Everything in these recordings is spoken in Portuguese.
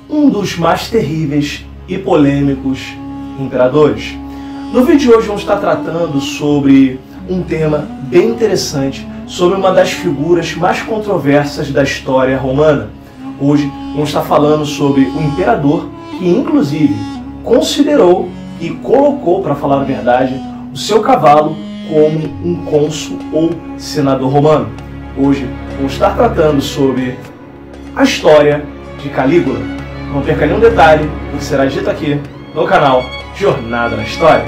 um dos mais terríveis e polêmicos imperadores. No vídeo de hoje vamos estar tratando sobre um tema bem interessante, sobre uma das figuras mais controversas da história romana. Hoje vamos estar falando sobre o imperador que inclusive considerou e colocou, para falar a verdade, o seu cavalo como um cônsul ou senador romano. Hoje vamos estar tratando sobre a história de Calígula. Não perca nenhum detalhe do que será dito aqui no canal Jornada na História.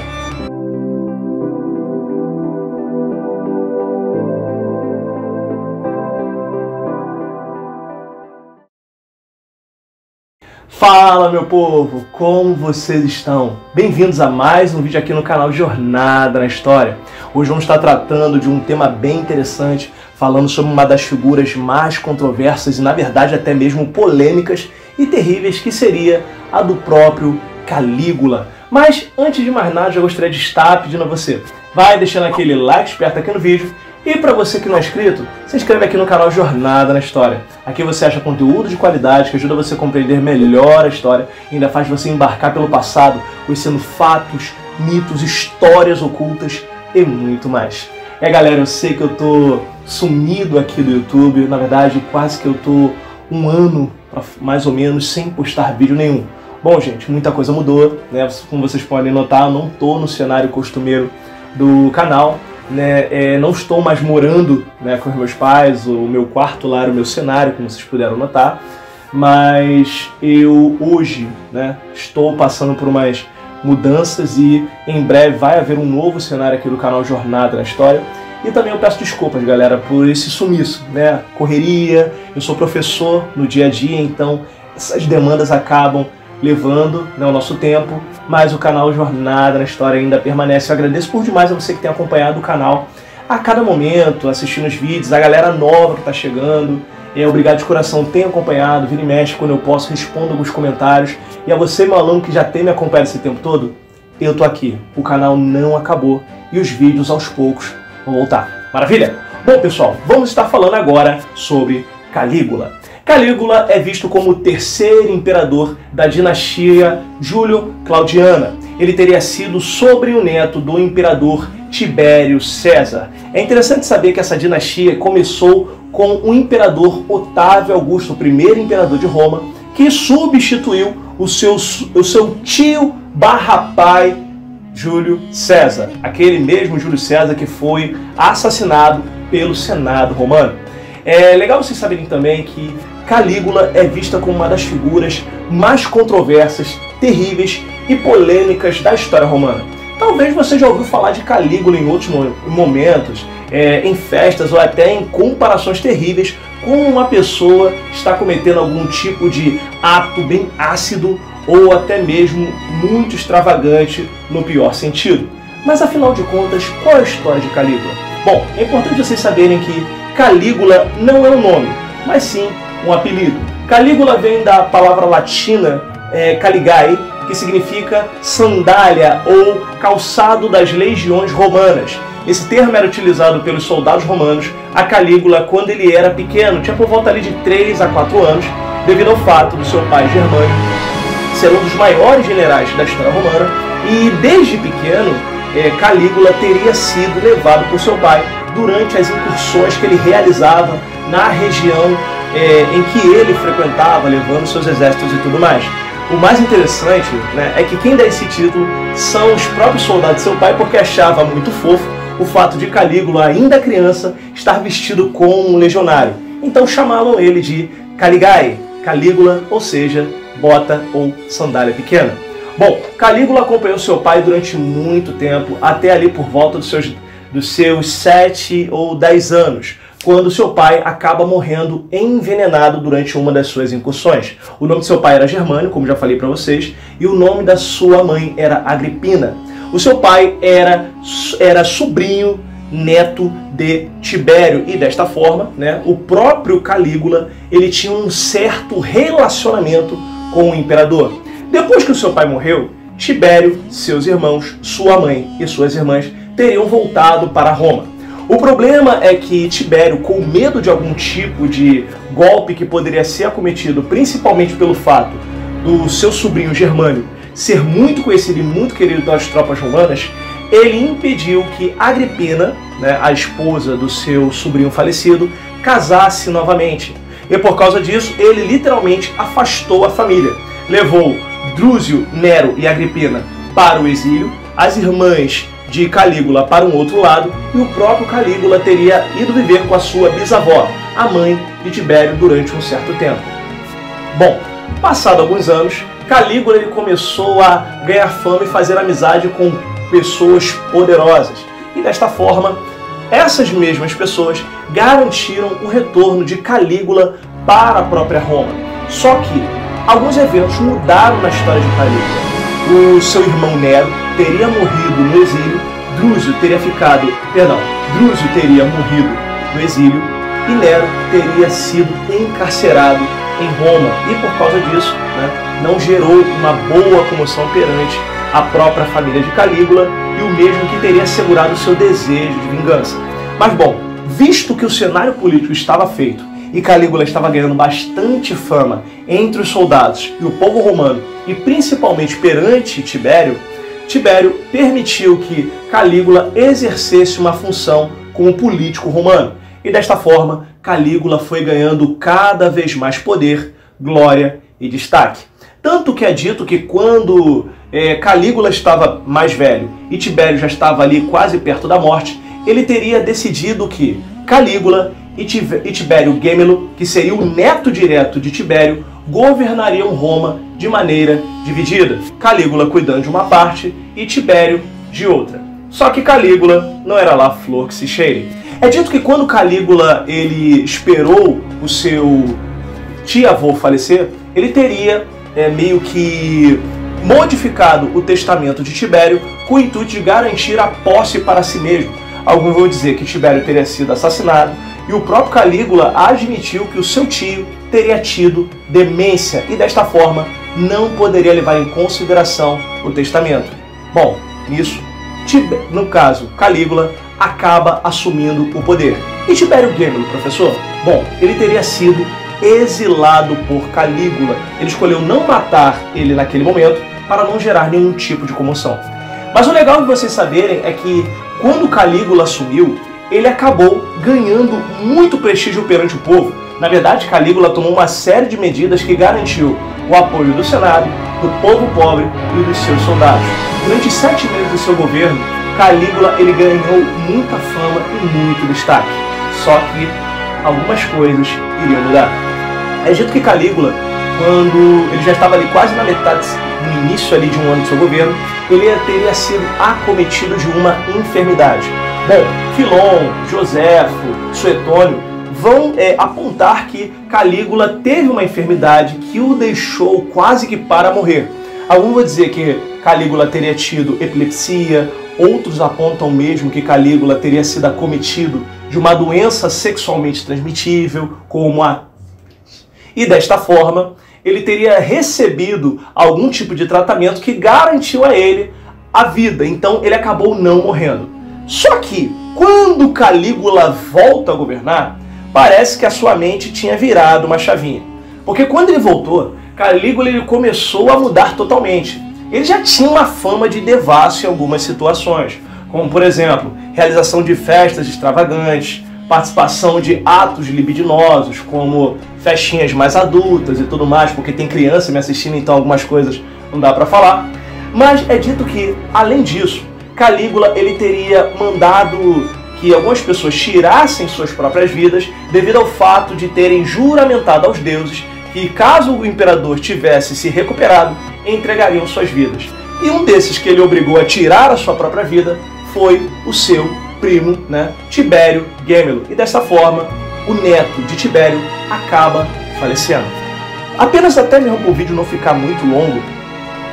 Fala, meu povo! Como vocês estão? Bem-vindos a mais um vídeo aqui no canal Jornada na História. Hoje vamos estar tratando de um tema bem interessante, falando sobre uma das figuras mais controversas e, na verdade, até mesmo polêmicas e terríveis, que seria a do próprio Calígula. Mas, antes de mais nada, já gostaria de estar pedindo a você, vai deixando aquele like esperto aqui no vídeo. E para você que não é inscrito, se inscreve aqui no canal Jornada na História. Aqui você acha conteúdo de qualidade que ajuda você a compreender melhor a história e ainda faz você embarcar pelo passado, conhecendo fatos, mitos, histórias ocultas e muito mais. Galera, eu sei que eu tô sumido aqui do YouTube, na verdade quase que eu tô um ano, mais ou menos, sem postar vídeo nenhum. Bom, gente, muita coisa mudou, né? Como vocês podem notar, eu não tô no cenário costumeiro do canal. Não estou mais morando, né, com os meus pais, o meu quarto lá era o meu cenário, como vocês puderam notar, mas eu hoje, né, estou passando por umas mudanças e em breve vai haver um novo cenário aqui do canal Jornada na História. E também eu peço desculpas, galera, por esse sumiço, né, correria, eu sou professor no dia a dia, então essas demandas acabam levando, né, o nosso tempo, mas o canal Jornada na História ainda permanece. Eu agradeço por demais a você que tem acompanhado o canal a cada momento, assistindo os vídeos, a galera nova que está chegando, obrigado de coração, tem acompanhado, vira e mexe quando eu posso, respondo alguns comentários, e a você, meu aluno, que já tem me acompanhado esse tempo todo, eu tô aqui, o canal não acabou, e os vídeos aos poucos vão voltar. Maravilha? Bom, pessoal, vamos estar falando agora sobre Calígula. Calígula é visto como o terceiro imperador da dinastia Júlio-Claudiana. Ele teria sido sobrinho-neto do imperador Tibério César. É interessante saber que essa dinastia começou com o imperador Otávio Augusto, o primeiro imperador de Roma, que substituiu o seu tio barra pai Júlio César, aquele mesmo Júlio César que foi assassinado pelo Senado romano. É legal vocês saberem também que Calígula é vista como uma das figuras mais controversas, terríveis e polêmicas da história romana. Talvez você já ouviu falar de Calígula em outros momentos, em festas ou até em comparações terríveis, como uma pessoa está cometendo algum tipo de ato bem ácido ou até mesmo muito extravagante no pior sentido. Mas afinal de contas, qual é a história de Calígula? Bom, é importante vocês saberem que Calígula não é um nome, mas sim um apelido. Calígula vem da palavra latina caligae, que significa sandália ou calçado das legiões romanas. Esse termo era utilizado pelos soldados romanos a Calígula quando ele era pequeno, tinha por volta ali de 3 a 4 anos, devido ao fato do seu pai Germânico ser um dos maiores generais da história romana, e desde pequeno Calígula teria sido levado por seu pai durante as incursões que ele realizava na região em que ele frequentava, levando seus exércitos e tudo mais. O mais interessante, né, é que quem dá esse título são os próprios soldados de seu pai, porque achava muito fofo o fato de Calígula, ainda criança, estar vestido como um legionário. Então chamavam ele de Caligae, Calígula, ou seja, bota ou sandália pequena. Bom, Calígula acompanhou seu pai durante muito tempo, até ali por volta dos seus 7 ou 10 anos, quando seu pai acaba morrendo envenenado durante uma das suas incursões. O nome de seu pai era Germânico, como já falei para vocês, e o nome da sua mãe era Agripina. O seu pai era sobrinho, neto de Tibério, e desta forma, né, o próprio Calígula ele tinha um certo relacionamento com o imperador. Depois que o seu pai morreu, Tibério, seus irmãos, sua mãe e suas irmãs teriam voltado para Roma. O problema é que Tibério, com medo de algum tipo de golpe que poderia ser acometido, principalmente pelo fato do seu sobrinho Germânico ser muito conhecido e muito querido pelas tropas romanas, ele impediu que Agripina, né, a esposa do seu sobrinho falecido, casasse novamente. E por causa disso, ele literalmente afastou a família. Levou Drúzio, Nero e Agripina para o exílio, as irmãs de Calígula para um outro lado, e o próprio Calígula teria ido viver com a sua bisavó, a mãe de Tibério, durante um certo tempo. Bom, passado alguns anos, Calígula ele começou a ganhar fama e fazer amizade com pessoas poderosas. E desta forma, essas mesmas pessoas garantiram o retorno de Calígula para a própria Roma. Só que alguns eventos mudaram na história de Calígula. O seu irmão Nero teria morrido no exílio, Drúzio teria morrido no exílio e Nero teria sido encarcerado em Roma. E por causa disso, não gerou uma boa comoção perante a própria família de Calígula e o mesmo que teria assegurado o seu desejo de vingança. Mas bom, visto que o cenário político estava feito e Calígula estava ganhando bastante fama entre os soldados e o povo romano, e principalmente perante Tibério, Tibério permitiu que Calígula exercesse uma função como político romano. E desta forma, Calígula foi ganhando cada vez mais poder, glória e destaque. Tanto que é dito que quando Calígula estava mais velho e Tibério já estava ali quase perto da morte, ele teria decidido que Calígula e Tibério Gêmelo, que seria o neto direto de Tibério, governariam Roma de maneira dividida, Calígula cuidando de uma parte e Tibério de outra. Só que Calígula não era lá flor que se cheire. É dito que quando Calígula ele esperou o seu tio-avô falecer, ele teria meio que modificado o testamento de Tibério com o intuito de garantir a posse para si mesmo. Alguns vão dizer que Tibério teria sido assassinado e o próprio Calígula admitiu que o seu tio teria tido demência e desta forma não poderia levar em consideração o testamento. Bom, nisso, no caso, Calígula acaba assumindo o poder. E Tibério Gêmelo, professor? Bom, ele teria sido exilado por Calígula. Ele escolheu não matar ele naquele momento para não gerar nenhum tipo de comoção. Mas o legal de vocês saberem é que quando Calígula assumiu, ele acabou ganhando muito prestígio perante o povo. Na verdade, Calígula tomou uma série de medidas que garantiu o apoio do Senado, do povo pobre e dos seus soldados. Durante 7 meses do seu governo, Calígula ele ganhou muita fama e muito destaque. Só que algumas coisas iriam mudar. É dito que Calígula, quando ele já estava ali quase na metade, no início ali de um ano do seu governo, ele teria sido acometido de uma enfermidade. Bom, Filon, Joséfo, Suetônio vão apontar que Calígula teve uma enfermidade que o deixou quase que para morrer. Alguns vão dizer que Calígula teria tido epilepsia, outros apontam mesmo que Calígula teria sido acometido de uma doença sexualmente transmitível, como a... E desta forma, ele teria recebido algum tipo de tratamento que garantiu a ele a vida, então ele acabou não morrendo. Só que, quando Calígula volta a governar, parece que a sua mente tinha virado uma chavinha. Porque quando ele voltou, Calígula ele começou a mudar totalmente. Ele já tinha uma fama de devasso em algumas situações, como por exemplo, realização de festas extravagantes, participação de atos libidinosos, como festinhas mais adultas e tudo mais, porque tem criança me assistindo, então algumas coisas não dá pra falar. Mas é dito que, além disso, Calígula ele teria mandado que algumas pessoas tirassem suas próprias vidas devido ao fato de terem juramentado aos deuses que, caso o imperador tivesse se recuperado, entregariam suas vidas. E um desses que ele obrigou a tirar a sua própria vida foi o seu primo, Tibério Gêmelo. E dessa forma, o neto de Tibério acaba falecendo. Apenas até mesmo para o vídeo não ficar muito longo,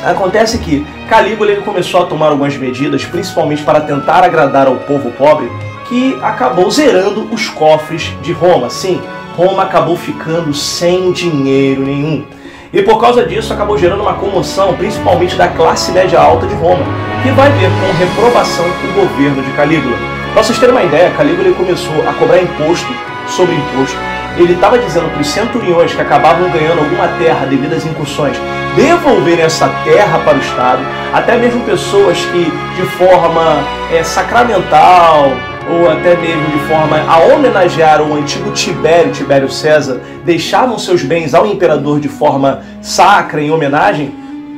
acontece que Calígula ele começou a tomar algumas medidas, principalmente para tentar agradar ao povo pobre, que acabou zerando os cofres de Roma. Sim, Roma acabou ficando sem dinheiro nenhum. E por causa disso acabou gerando uma comoção, principalmente da classe média alta de Roma, que vai ver com reprovação o governo de Calígula. Para vocês terem uma ideia, Calígula ele começou a cobrar imposto sobre imposto, ele estava dizendo para os centuriões que acabavam ganhando alguma terra devido às incursões devolverem essa terra para o Estado, até mesmo pessoas que de forma sacramental ou até mesmo de forma a homenagear o antigo Tibério César, deixavam seus bens ao imperador de forma sacra, em homenagem.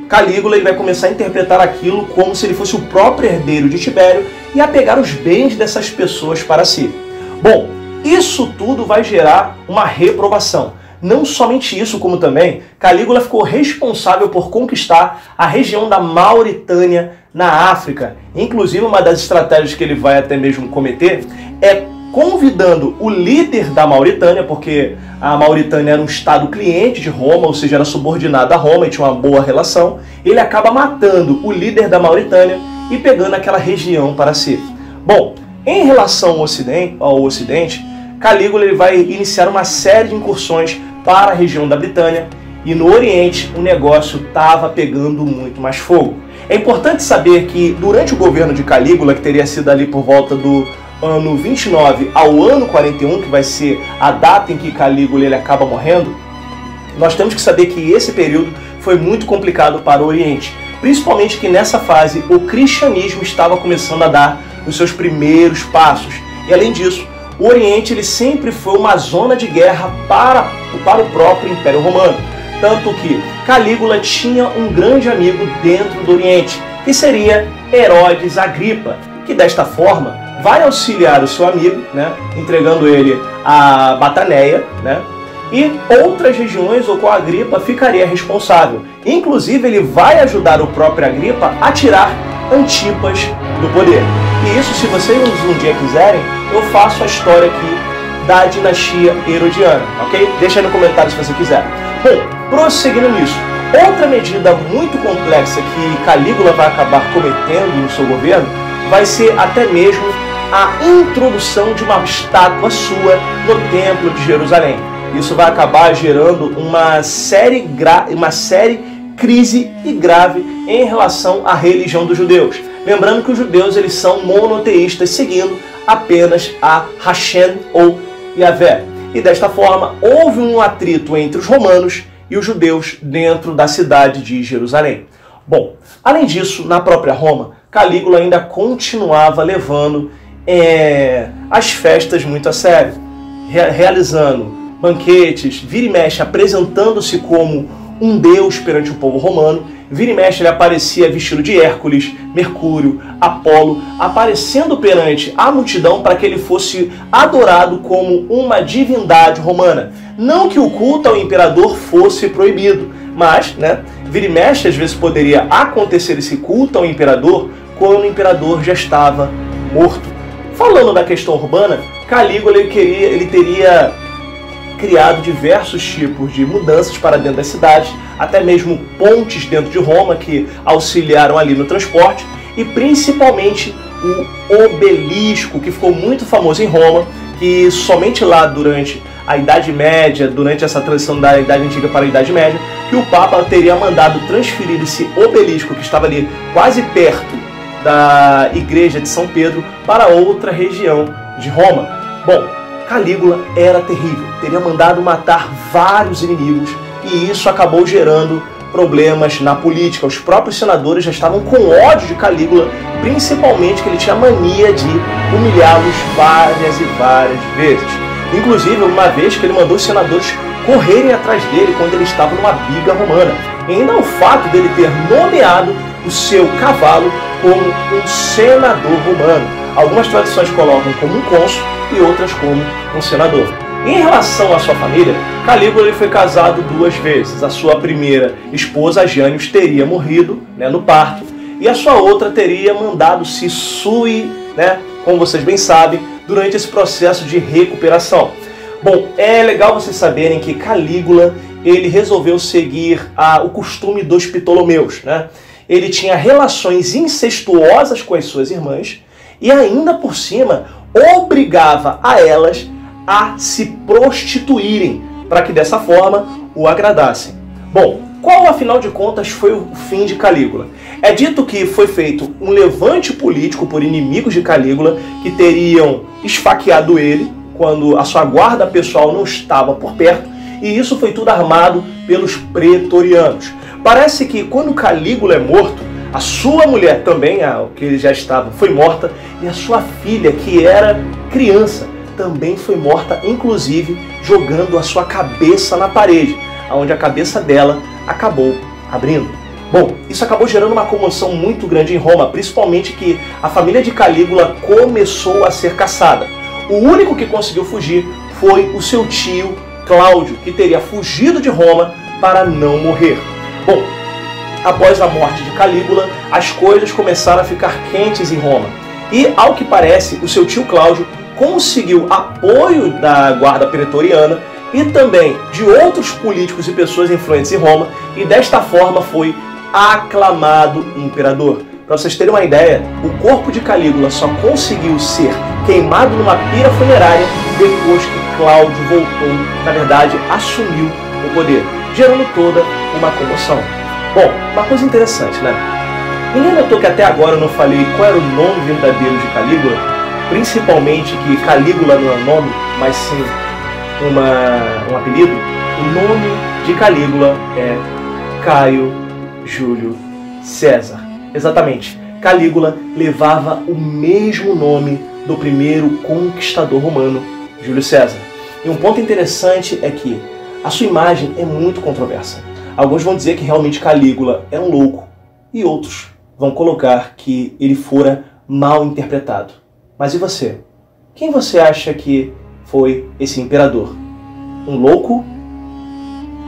Calígula ele vai começar a interpretar aquilo como se ele fosse o próprio herdeiro de Tibério e a pegar os bens dessas pessoas para si. Bom, isso tudo vai gerar uma reprovação. Não somente isso, como também Calígula ficou responsável por conquistar a região da Mauritânia na África. Inclusive, uma das estratégias que ele vai até mesmo cometer é convidando o líder da Mauritânia, porque a Mauritânia era um estado cliente de Roma, ou seja, era subordinado a Roma e tinha uma boa relação. Ele acaba matando o líder da Mauritânia e pegando aquela região para si. Bom, em relação ao Ocidente, Calígula ele vai iniciar uma série de incursões para a região da Britânia, e no Oriente o negócio estava pegando muito mais fogo. É importante saber que durante o governo de Calígula, que teria sido ali por volta do ano 29 ao ano 41, que vai ser a data em que Calígula ele acaba morrendo, nós temos que saber que esse período foi muito complicado para o Oriente, principalmente que nessa fase o cristianismo estava começando a dar os seus primeiros passos, e além disso, o Oriente ele sempre foi uma zona de guerra para o próprio Império Romano. Tanto que Calígula tinha um grande amigo dentro do Oriente, que seria Herodes Agripa, que desta forma vai auxiliar o seu amigo, né, entregando ele a Bataneia, né, e outras regiões o qual Agripa ficaria responsável. Inclusive ele vai ajudar o próprio Agripa a tirar Antipas do poder. E isso, se vocês um dia quiserem, eu faço a história aqui da dinastia herodiana, ok? Deixa aí no comentário se você quiser. Bom, prosseguindo nisso, outra medida muito complexa que Calígula vai acabar cometendo no seu governo vai ser até mesmo a introdução de uma estátua sua no Templo de Jerusalém. Isso vai acabar gerando uma série crise e grave em relação à religião dos judeus. Lembrando que os judeus eles são monoteístas, seguindo apenas a Hashem ou Yahvé. E desta forma, houve um atrito entre os romanos e os judeus dentro da cidade de Jerusalém. Bom, além disso, na própria Roma, Calígula ainda continuava levando as festas muito a sério, realizando banquetes, vira e mexe, apresentando-se como um deus perante o povo romano. Vira e mexe, ele aparecia vestido de Hércules, Mercúrio, Apolo, aparecendo perante a multidão para que ele fosse adorado como uma divindade romana. Não que o culto ao imperador fosse proibido, mas, né, vira e mexe, às vezes poderia acontecer esse culto ao imperador quando o imperador já estava morto. Falando da questão urbana, Calígula ele teria criado diversos tipos de mudanças para dentro das cidades, até mesmo pontes dentro de Roma que auxiliaram ali no transporte, e principalmente o obelisco, que ficou muito famoso em Roma, que somente lá durante a Idade Média, durante essa transição da Idade Antiga para a Idade Média, que o Papa teria mandado transferir esse obelisco, que estava ali quase perto da igreja de São Pedro, para outra região de Roma. Bom, Calígula era terrível, teria mandado matar vários inimigos e isso acabou gerando problemas na política. Os próprios senadores já estavam com ódio de Calígula, principalmente que ele tinha mania de humilhá-los várias e várias vezes. Inclusive, uma vez que ele mandou os senadores correrem atrás dele quando ele estava numa biga romana. E ainda o fato dele ter nomeado o seu cavalo como um senador romano. Algumas tradições colocam como um cônsul e outras como um senador. Em relação à sua família, Calígula ele foi casado 2 vezes. A sua primeira esposa, Jânius, teria morrido, né, no parto, e a sua outra teria mandado se suir, né, como vocês bem sabem, durante esse processo de recuperação. Bom, é legal vocês saberem que Calígula ele resolveu seguir o costume dos Ptolomeus, né? Ele tinha relações incestuosas com as suas irmãs e ainda por cima obrigava a elas a se prostituírem para que dessa forma o agradassem. Bom, qual afinal de contas foi o fim de Calígula? É dito que foi feito um levante político por inimigos de Calígula que teriam esfaqueado ele quando a sua guarda pessoal não estava por perto, e isso foi tudo armado pelos pretorianos. Parece que quando Calígula é morto, a sua mulher também, que ele já estava, foi morta, e a sua filha, que era criança, também foi morta, inclusive jogando a sua cabeça na parede, onde a cabeça dela acabou abrindo. Bom, isso acabou gerando uma comoção muito grande em Roma, principalmente que a família de Calígula começou a ser caçada. O único que conseguiu fugir foi o seu tio Cláudio, que teria fugido de Roma para não morrer. Bom, após a morte de Calígula, as coisas começaram a ficar quentes em Roma. E, ao que parece, o seu tio Cláudio conseguiu apoio da guarda pretoriana e também de outros políticos e pessoas influentes em Roma, e desta forma foi aclamado imperador. Para vocês terem uma ideia, o corpo de Calígula só conseguiu ser queimado numa pira funerária depois que Cláudio voltou, na verdade, assumiu o poder, gerando toda uma comoção. Bom, uma coisa interessante, né? Ninguém notou que até agora eu não falei qual era o nome verdadeiro de Calígula? Principalmente que Calígula não é um nome, mas sim um apelido. O nome de Calígula é Caio Júlio César. Exatamente. Calígula levava o mesmo nome do primeiro conquistador romano, Júlio César. E um ponto interessante é que a sua imagem é muito controversa. Alguns vão dizer que realmente Calígula é um louco, e outros vão colocar que ele fora mal interpretado. Mas e você? Quem você acha que foi esse imperador? Um louco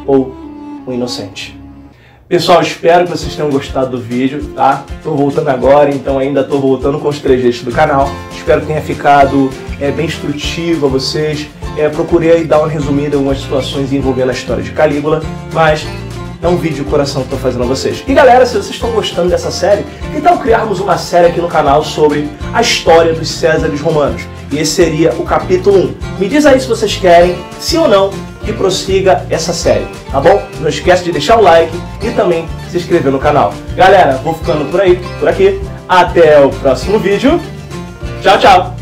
ou um inocente? Pessoal, espero que vocês tenham gostado do vídeo, tá? Tô voltando agora, então ainda tô voltando com os trejeitos do canal. Espero que tenha ficado bem instrutivo a vocês. Procurei aí dar uma resumida em algumas situações envolvendo a história de Calígula, mas é um vídeo de coração que estou fazendo a vocês. E galera, se vocês estão gostando dessa série, que tal criarmos uma série aqui no canal sobre a história dos Césares romanos? E esse seria o capítulo 1. Me diz aí se vocês querem, sim ou não, que prossiga essa série, tá bom? Não esquece de deixar o like e também se inscrever no canal. Galera, vou ficando por aqui. Até o próximo vídeo. Tchau, tchau!